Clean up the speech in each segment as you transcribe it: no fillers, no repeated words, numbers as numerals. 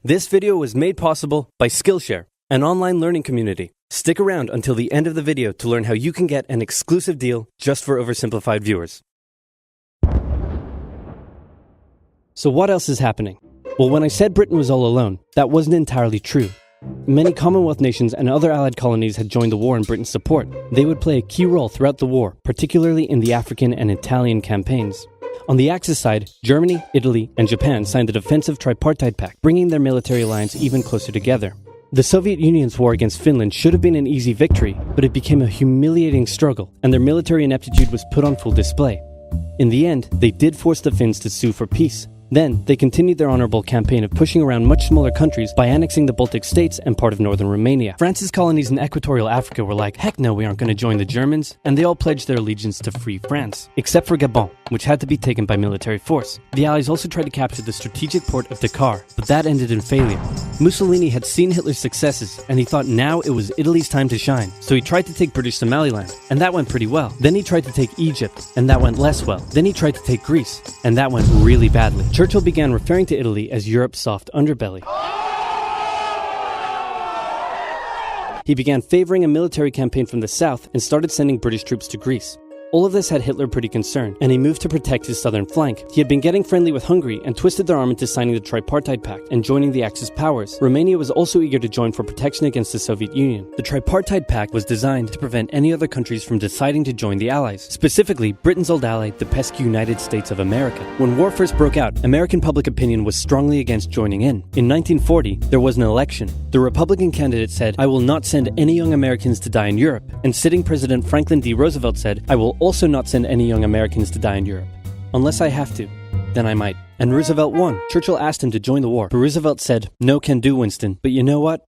This video was made possible by Skillshare, an online learning community. Stick around until the end of the video to learn how you can get an exclusive deal just for Oversimplified viewers. So what else is happening? Well, when I said Britain was all alone, that wasn't entirely true. Many Commonwealth nations and other allied colonies had joined the war in Britain's support. They would play a key role throughout the war, particularly in the African and Italian campaigns. On the Axis side, Germany, Italy, and Japan signed the defensive tripartite pact, bringing their military alliance even closer together. The Soviet Union's war against Finland should have been an easy victory, but it became a humiliating struggle, and their military ineptitude was put on full display. In the end, they did force the Finns to sue for peace. Then, they continued their honorable campaign of pushing around much smaller countries by annexing the Baltic states and part of northern Romania. France's colonies in equatorial Africa were like, heck no, we aren't going to join the Germans, and they all pledged their allegiance to free France, except for Gabon, which had to be taken by military force. The Allies also tried to capture the strategic port of Dakar, but that ended in failure. Mussolini had seen Hitler's successes, and he thought now it was Italy's time to shine, so he tried to take British Somaliland, and that went pretty well. Then he tried to take Egypt, and that went less well. Then he tried to take Greece, and that went really badly. Churchill began referring to Italy as Europe's soft underbelly. He began favoring a military campaign from the south and started sending British troops to Greece. All of this had Hitler pretty concerned, and he moved to protect his southern flank. He had been getting friendly with Hungary and twisted their arm into signing the Tripartite Pact and joining the Axis powers. Romania was also eager to join for protection against the Soviet Union. The Tripartite Pact was designed to prevent any other countries from deciding to join the Allies, specifically Britain's old ally, the pesky United States of America. When war first broke out, American public opinion was strongly against joining in. In 1940, there was an election. The Republican candidate said, "I will not send any young Americans to die in Europe," and sitting President Franklin D. Roosevelt said, "I will also not send any young Americans to die in Europe. Unless I have to, then I might." And Roosevelt won. Churchill asked him to join the war, but Roosevelt said, "No can do, Winston, but you know what?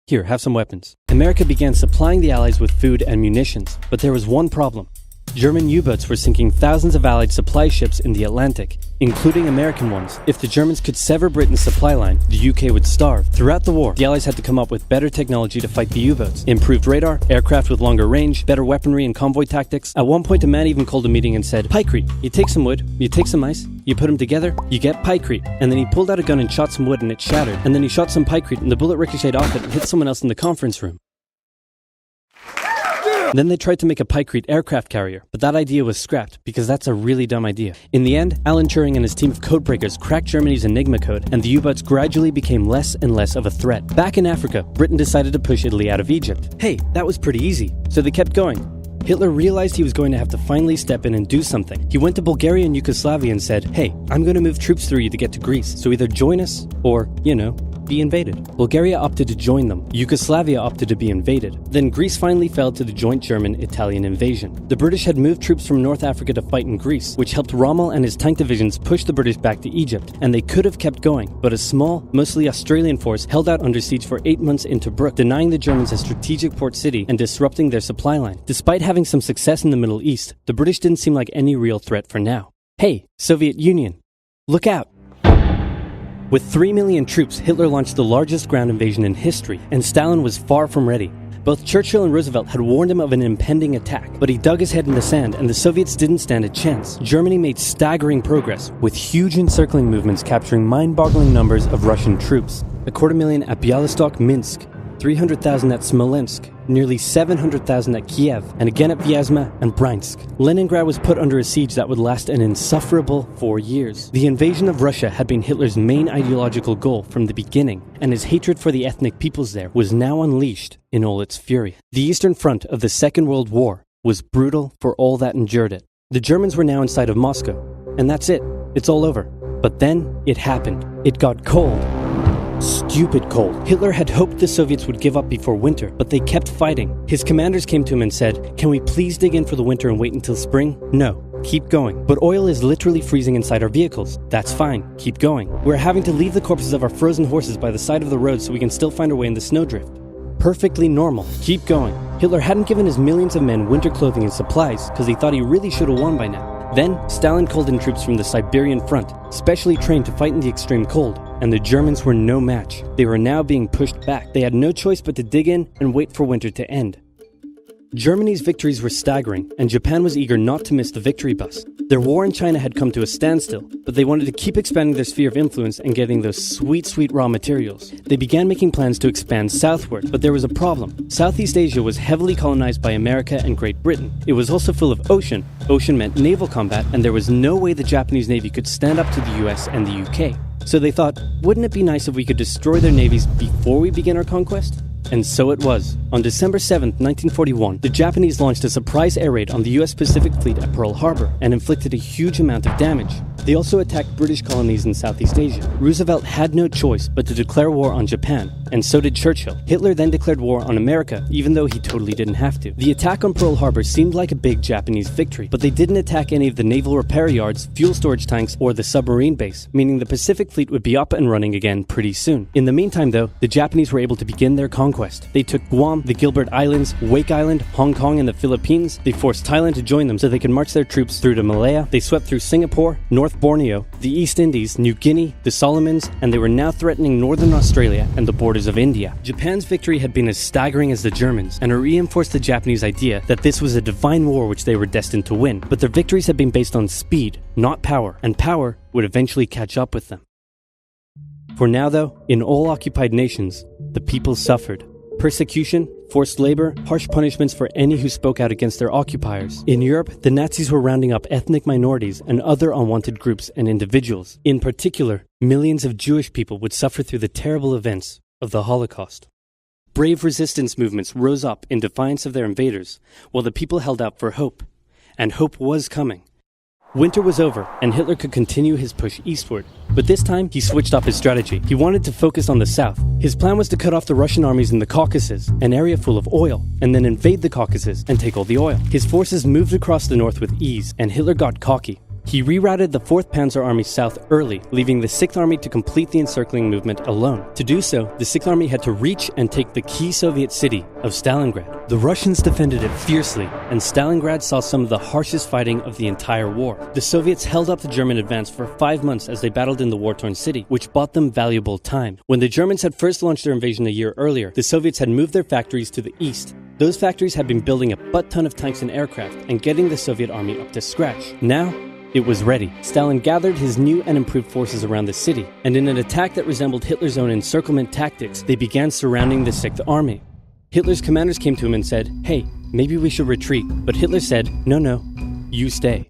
Here, have some weapons." America began supplying the Allies with food and munitions, but there was one problem. German U-boats were sinking thousands of Allied supply ships in the Atlantic, including American ones. If the Germans could sever Britain's supply line, the UK would starve. Throughout the war, the Allies had to come up with better technology to fight the U-boats. Improved radar, aircraft with longer range, better weaponry and convoy tactics. At one point, a man even called a meeting and said, "Pikecrete. You take some wood, you take some ice, you put them together, you get pikecrete." And then he pulled out a gun and shot some wood and it shattered. And then he shot some pikecrete and the bullet ricocheted off it and hit someone else in the conference room. Then they tried to make a pikecrete aircraft carrier, but that idea was scrapped because that's a really dumb idea. In the end, Alan Turing and his team of codebreakers cracked Germany's Enigma code, and the U-boats gradually became less and less of a threat. Back in Africa, Britain decided to push Italy out of Egypt. Hey, that was pretty easy, so they kept going. Hitler realized he was going to have to finally step in and do something. He went to Bulgaria and Yugoslavia and said, "Hey, I'm going to move troops through you to get to Greece, so either join us or, be invaded." Bulgaria opted to join them. Yugoslavia opted to be invaded. Then Greece finally fell to the joint German-Italian invasion. The British had moved troops from North Africa to fight in Greece, which helped Rommel and his tank divisions push the British back to Egypt. And they could have kept going, but a small, mostly Australian force held out under siege for 8 months in Tobruk, denying the Germans a strategic port city and disrupting their supply line. Despite having some success in the Middle East, the British didn't seem like any real threat for now. Hey, Soviet Union, look out! With 3 million troops, Hitler launched the largest ground invasion in history, and Stalin was far from ready. Both Churchill and Roosevelt had warned him of an impending attack, but he dug his head in the sand and the Soviets didn't stand a chance. Germany made staggering progress, with huge encircling movements capturing mind-boggling numbers of Russian troops. 250,000 at Bialystok, Minsk, 300,000 at Smolensk, nearly 700,000 at Kiev, and again at Vyazma and Bryansk. Leningrad was put under a siege that would last an insufferable 4 years. The invasion of Russia had been Hitler's main ideological goal from the beginning, and his hatred for the ethnic peoples there was now unleashed in all its fury. The Eastern Front of the Second World War was brutal for all that endured it. The Germans were now inside of Moscow, and that's it. It's all over. But then it happened. It got cold. Stupid cold. Hitler had hoped the Soviets would give up before winter, but they kept fighting. His commanders came to him and said, "Can we please dig in for the winter and wait until spring?" "No, keep going." "But oil is literally freezing inside our vehicles." "That's fine, keep going." "We're having to leave the corpses of our frozen horses by the side of the road so we can still find our way in the snowdrift." "Perfectly normal, keep going." Hitler hadn't given his millions of men winter clothing and supplies because he thought he really should have won by now. Then, Stalin called in troops from the Siberian front, specially trained to fight in the extreme cold, and the Germans were no match. They were now being pushed back. They had no choice but to dig in and wait for winter to end. Germany's victories were staggering, and Japan was eager not to miss the victory bus. Their war in China had come to a standstill, but they wanted to keep expanding their sphere of influence and getting those sweet raw materials. They began making plans to expand southward, but there was a problem. Southeast Asia was heavily colonized by America and Great Britain. It was also full of ocean. Ocean meant naval combat, and there was no way the Japanese Navy could stand up to the US and the UK. So they thought, wouldn't it be nice if we could destroy their navies before we begin our conquest? And so it was. On December 7, 1941, the Japanese launched a surprise air raid on the US Pacific Fleet at Pearl Harbor and inflicted a huge amount of damage. They also attacked British colonies in Southeast Asia. Roosevelt had no choice but to declare war on Japan, and so did Churchill. Hitler then declared war on America, even though he totally didn't have to. The attack on Pearl Harbor seemed like a big Japanese victory, but they didn't attack any of the naval repair yards, fuel storage tanks, or the submarine base, meaning the Pacific Fleet would be up and running again pretty soon. In the meantime, though, the Japanese were able to begin their conquest. They took Guam, the Gilbert Islands, Wake Island, Hong Kong, and the Philippines. They forced Thailand to join them so they could march their troops through to Malaya. They swept through Singapore, North Borneo, the East Indies, New Guinea, the Solomons, and they were now threatening northern Australia and the borders of India. Japan's victory had been as staggering as the Germans, and it reinforced the Japanese idea that this was a divine war which they were destined to win. But their victories had been based on speed, not power, and power would eventually catch up with them. For now, though, in all occupied nations, the people suffered. Persecution, forced labor, harsh punishments for any who spoke out against their occupiers. In Europe, the Nazis were rounding up ethnic minorities and other unwanted groups and individuals. In particular, millions of Jewish people would suffer through the terrible events of the Holocaust. Brave resistance movements rose up in defiance of their invaders, while the people held out for hope. And hope was coming. Winter was over, and Hitler could continue his push eastward. But this time, he switched up his strategy. He wanted to focus on the south. His plan was to cut off the Russian armies in the Caucasus, an area full of oil, and then invade the Caucasus and take all the oil. His forces moved across the north with ease, and Hitler got cocky. He rerouted the 4th Panzer Army south early, leaving the 6th Army to complete the encircling movement alone. To do so, the 6th Army had to reach and take the key Soviet city of Stalingrad. The Russians defended it fiercely, and Stalingrad saw some of the harshest fighting of the entire war. The Soviets held up the German advance for 5 months as they battled in the war-torn city, which bought them valuable time. When the Germans had first launched their invasion a year earlier, the Soviets had moved their factories to the east. Those factories had been building a butt-ton of tanks and aircraft and getting the Soviet army up to scratch. Now, it was ready. Stalin gathered his new and improved forces around the city, and in an attack that resembled Hitler's own encirclement tactics, they began surrounding the 6th Army. Hitler's commanders came to him and said, "Hey, maybe we should retreat." But Hitler said, No, you stay.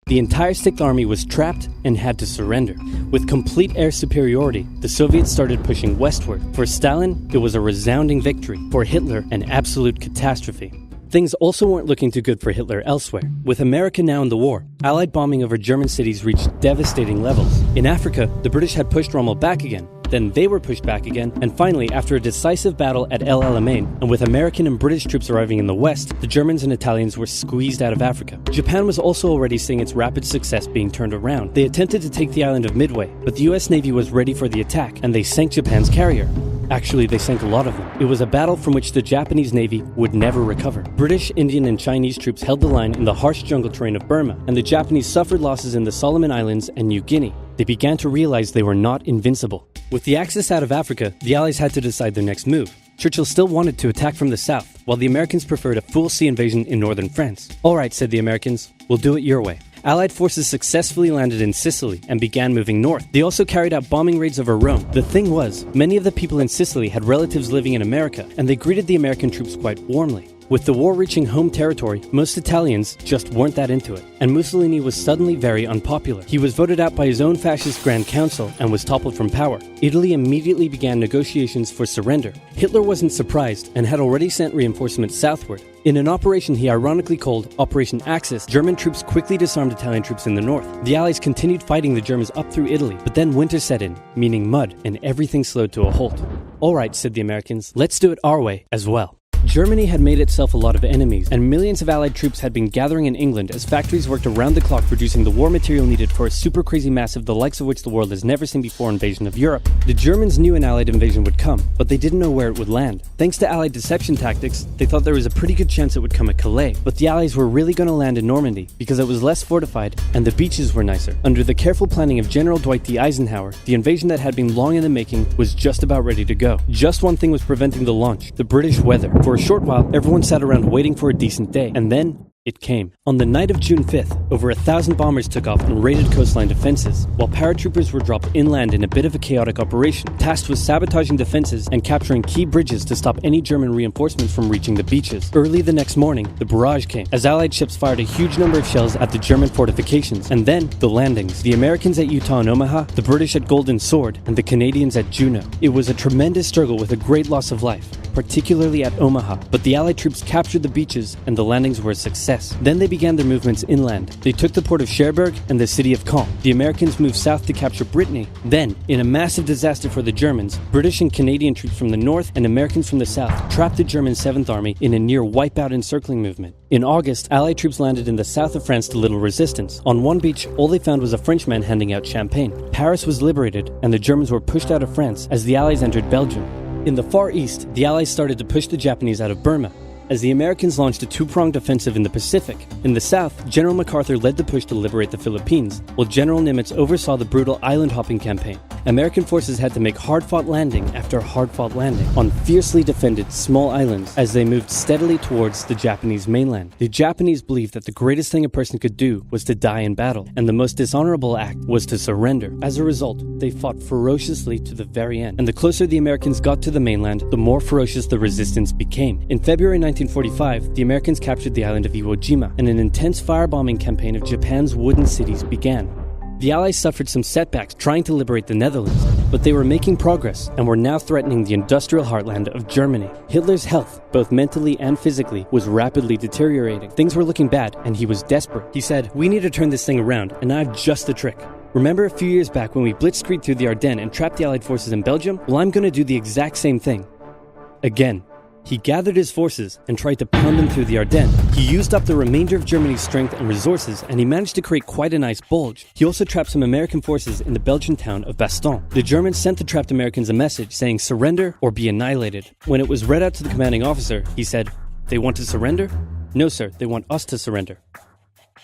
The entire 6th Army was trapped and had to surrender. With complete air superiority, the Soviets started pushing westward. For Stalin, it was a resounding victory. For Hitler, an absolute catastrophe. Things also weren't looking too good for Hitler elsewhere. With America now in the war, Allied bombing over German cities reached devastating levels. In Africa, the British had pushed Rommel back again. Then they were pushed back again, and finally, after a decisive battle at El Alamein, and with American and British troops arriving in the west, the Germans and Italians were squeezed out of Africa. Japan was also already seeing its rapid success being turned around. They attempted to take the island of Midway, but the US Navy was ready for the attack, and they sank Japan's carrier. Actually, they sank a lot of them. It was a battle from which the Japanese Navy would never recover. British, Indian, and Chinese troops held the line in the harsh jungle terrain of Burma, and the Japanese suffered losses in the Solomon Islands and New Guinea. They began to realize they were not invincible. With the Axis out of Africa, the Allies had to decide their next move. Churchill still wanted to attack from the south, while the Americans preferred a full sea invasion in northern France. "All right," said the Americans, "we'll do it your way." Allied forces successfully landed in Sicily and began moving north. They also carried out bombing raids over Rome. The thing was, many of the people in Sicily had relatives living in America, and they greeted the American troops quite warmly. With the war reaching home territory, most Italians just weren't that into it, and Mussolini was suddenly very unpopular. He was voted out by his own fascist Grand Council and was toppled from power. Italy immediately began negotiations for surrender. Hitler wasn't surprised and had already sent reinforcements southward. In an operation he ironically called Operation Axis, German troops quickly disarmed Italian troops in the north. The Allies continued fighting the Germans up through Italy, but then winter set in, meaning mud, and everything slowed to a halt. "All right," said the Americans, "let's do it our way as well." Germany had made itself a lot of enemies, and millions of Allied troops had been gathering in England as factories worked around the clock producing the war material needed for a super crazy massive the likes of which the world has never seen before invasion of Europe. The Germans knew an Allied invasion would come, but they didn't know where it would land. Thanks to Allied deception tactics, they thought there was a pretty good chance it would come at Calais, but the Allies were really going to land in Normandy because it was less fortified and the beaches were nicer. Under the careful planning of General Dwight D. Eisenhower, the invasion that had been long in the making was just about ready to go. Just one thing was preventing the launch: the British weather. For For a short while, everyone sat around waiting for a decent day, and then it came. On the night of June 5th, over 1,000 bombers took off and raided coastline defenses, while paratroopers were dropped inland in a bit of a chaotic operation, tasked with sabotaging defenses and capturing key bridges to stop any German reinforcements from reaching the beaches. Early the next morning, the barrage came, as Allied ships fired a huge number of shells at the German fortifications, and then the landings. The Americans at Utah and Omaha, the British at Golden Sword, and the Canadians at Juneau. It was a tremendous struggle with a great loss of life, particularly at Omaha, but the Allied troops captured the beaches and the landings were a success. Then they began their movements inland. They took the port of Cherbourg and the city of Caen. The Americans moved south to capture Brittany. Then, in a massive disaster for the Germans, British and Canadian troops from the north and Americans from the south trapped the German 7th Army in a near wipeout encircling movement. In August, Allied troops landed in the south of France to little resistance. On one beach, all they found was a Frenchman handing out champagne. Paris was liberated, and the Germans were pushed out of France as the Allies entered Belgium. In the Far East, the Allies started to push the Japanese out of Burma, as the Americans launched a two-pronged offensive in the Pacific. In the south, General MacArthur led the push to liberate the Philippines, while General Nimitz oversaw the brutal island-hopping campaign. American forces had to make hard-fought landing after hard-fought landing on fiercely defended small islands as they moved steadily towards the Japanese mainland. The Japanese believed that the greatest thing a person could do was to die in battle, and the most dishonorable act was to surrender. As a result, they fought ferociously to the very end, and the closer the Americans got to the mainland, the more ferocious the resistance became. In February 1945, the Americans captured the island of Iwo Jima, and an intense firebombing campaign of Japan's wooden cities began. The Allies suffered some setbacks trying to liberate the Netherlands, but they were making progress and were now threatening the industrial heartland of Germany. Hitler's health, both mentally and physically, was rapidly deteriorating. Things were looking bad, and he was desperate. He said, "We need to turn this thing around, and I've just the trick. Remember a few years back when we blitzkrieged through the Ardennes and trapped the Allied forces in Belgium? Well, I'm going to do the exact same thing. Again." He gathered his forces and tried to pound them through the Ardennes. He used up the remainder of Germany's strength and resources, and he managed to create quite a nice bulge. He also trapped some American forces in the Belgian town of Bastogne. The Germans sent the trapped Americans a message saying surrender or be annihilated. When it was read out to the commanding officer, he said, "They want to surrender? No, sir, they want us to surrender."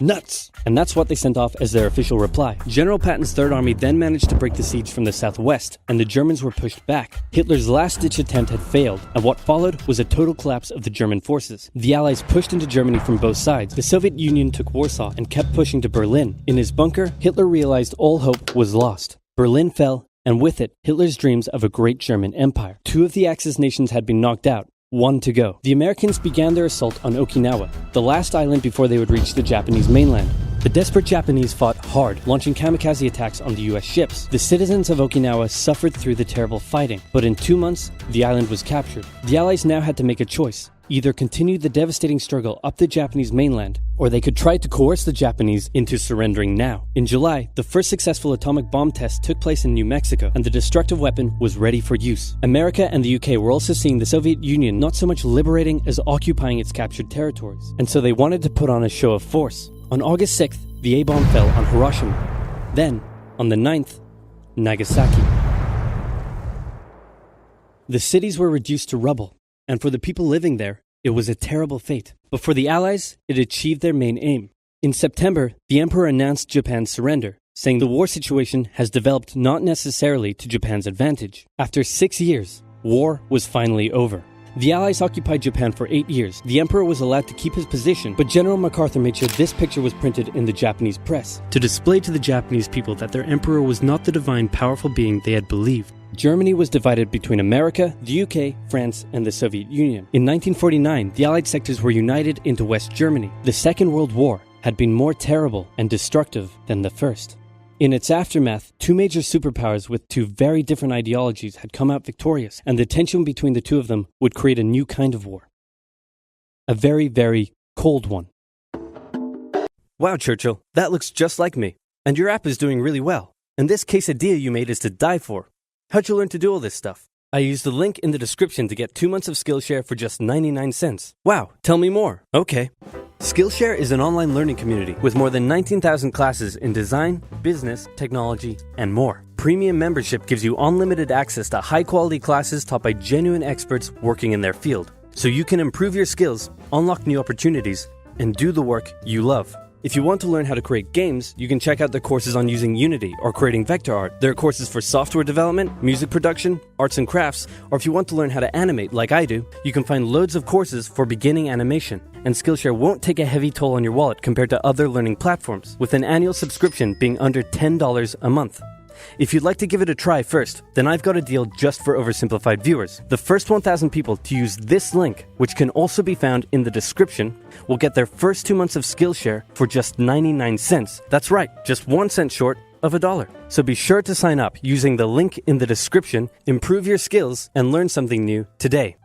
Nuts! And that's what they sent off as their official reply. General Patton's Third Army then managed to break the siege from the southwest, and the Germans were pushed back. Hitler's last-ditch attempt had failed, and what followed was a total collapse of the German forces. The Allies pushed into Germany from both sides. The Soviet Union took Warsaw and kept pushing to Berlin. In his bunker, Hitler realized all hope was lost. Berlin fell, and with it, Hitler's dreams of a great German empire. Two of the Axis nations had been knocked out. One to go. The Americans began their assault on Okinawa, the last island before they would reach the Japanese mainland. The desperate Japanese fought hard, launching kamikaze attacks on the US ships. The citizens of Okinawa suffered through the terrible fighting, but in 2 months, the island was captured. The Allies now had to make a choice. Either continue the devastating struggle up the Japanese mainland, or they could try to coerce the Japanese into surrendering now. In July, the first successful atomic bomb test took place in New Mexico, and the destructive weapon was ready for use. America and the UK were also seeing the Soviet Union not so much liberating as occupying its captured territories, and so they wanted to put on a show of force. On August 6th, the A-bomb fell on Hiroshima. Then, on the 9th, Nagasaki. The cities were reduced to rubble, and for the people living there, it was a terrible fate. But for the Allies, it achieved their main aim. In September, the Emperor announced Japan's surrender, saying the war situation has developed not necessarily to Japan's advantage. After 6 years, war was finally over. The Allies occupied Japan for 8 years. The Emperor was allowed to keep his position, but General MacArthur made sure this picture was printed in the Japanese press, to display to the Japanese people that their Emperor was not the divine, powerful being they had believed. Germany was divided between America, the UK, France, and the Soviet Union. In 1949, the Allied sectors were united into West Germany. The Second World War had been more terrible and destructive than the first. In its aftermath, two major superpowers with two very different ideologies had come out victorious, and the tension between the two of them would create a new kind of war. A very, very cold one. Wow, Churchill, that looks just like me. And your app is doing really well. And this quesadilla you made is to die for. How'd you learn to do all this stuff? I used the link in the description to get 2 months of Skillshare for just 99 cents. Wow, tell me more. Okay. Skillshare is an online learning community with more than 19,000 classes in design, business, technology, and more. Premium membership gives you unlimited access to high-quality classes taught by genuine experts working in their field, so you can improve your skills, unlock new opportunities, and do the work you love. If you want to learn how to create games, you can check out the courses on using Unity or creating vector art. There are courses for software development, music production, arts and crafts, or if you want to learn how to animate like I do, you can find loads of courses for beginning animation. And Skillshare won't take a heavy toll on your wallet compared to other learning platforms, with an annual subscription being under $10 a month. If you'd like to give it a try first, then I've got a deal just for Oversimplified viewers. The first 1,000 people to use this link, which can also be found in the description, will get their first 2 months of Skillshare for just 99 cents. That's right, just 1 cent short of $1. So be sure to sign up using the link in the description, improve your skills, and learn something new today.